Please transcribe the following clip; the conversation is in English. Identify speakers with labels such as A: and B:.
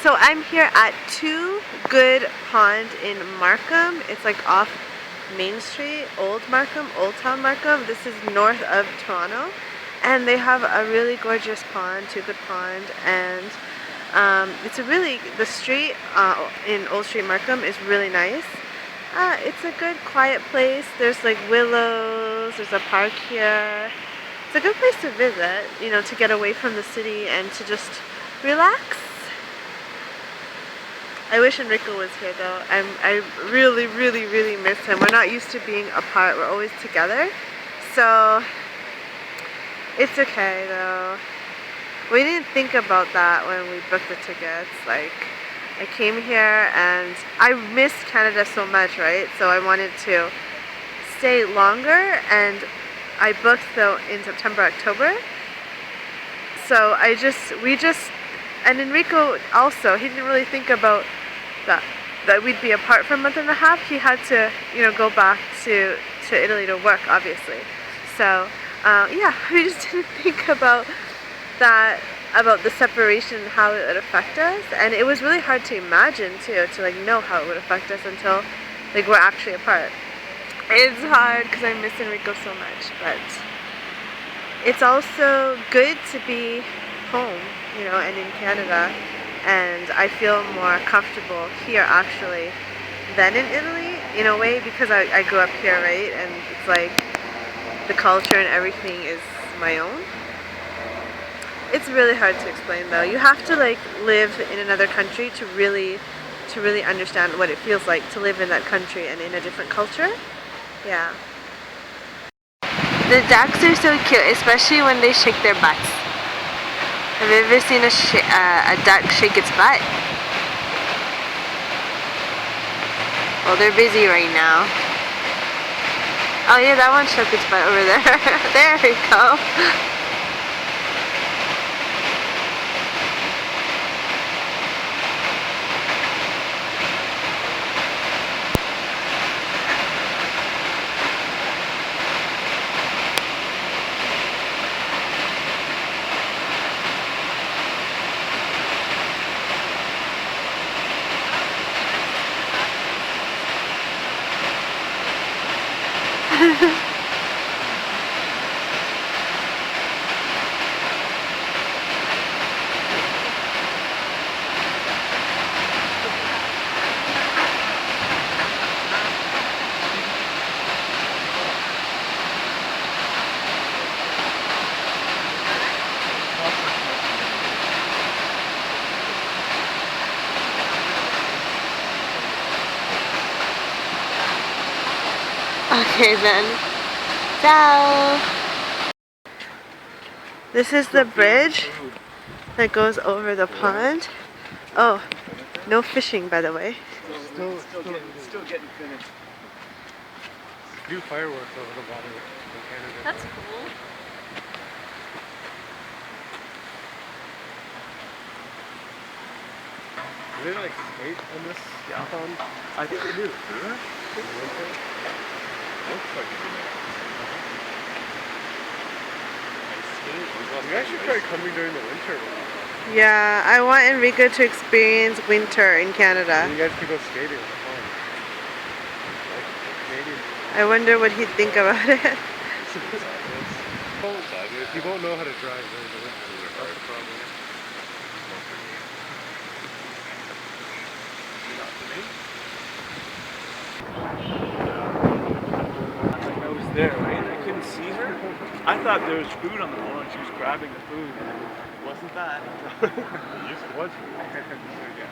A: So I'm here at Two Good Pond in Markham. It's like off Main Street, Old Town Markham. This is north of Toronto. And they have a really gorgeous pond, Two Good Pond. And the street in Old Street Markham is really nice. It's a good quiet place. There's like willows, there's a park here. It's a good place to visit, you know, to get away from the city and to just relax. I wish Enrico was here though. I really, really, really miss him. We're not used to being apart. We're always together. So it's okay though. We didn't think about that when we booked the tickets. Like, I came here and I missed Canada so much, right? So I wanted to stay longer, and I booked though in September, October. So and Enrico also, he didn't really think about that we'd be apart for a month and a half. He had to, you know, go back to Italy to work, obviously. So yeah, we just didn't think about that, about the separation and how it would affect us. And it was really hard to imagine too, to like know how it would affect us until like we're actually apart. It's hard because I miss Enrico so much, but it's also good to be home, you know, and in Canada. And I feel more comfortable here actually than in Italy in a way, because I grew up here, right? And it's like the culture and everything is my own. It's really hard to explain though. You have to like live in another country to really understand what it feels like to live in that country and in a different culture. Yeah. The ducks are so cute, especially when they shake their butts. Have you ever seen a duck shake its butt? Well, they're busy right now. Oh yeah, that one shook its butt over there. There we go. Okay then. Ciao! This is the bridge that goes over the pond. Oh, no fishing by the way.
B: Still getting finished.
C: Do fireworks over the water in Canada.
D: That's cool.
C: Do they like skate on this pond?
B: I think they do. Yeah. Looks like it.
C: You guys should try coming during the winter.
A: Yeah, I want Enrico to experience winter in Canada.
C: And you guys could go skating on the pond. Like Canadian.
A: I wonder what he'd think about it.
C: You won't know how to drive during the winter. That's the problem.
B: I was there, right? I couldn't see her. I thought there was food on the floor and she was grabbing the food. It wasn't that.
C: It was. Yeah.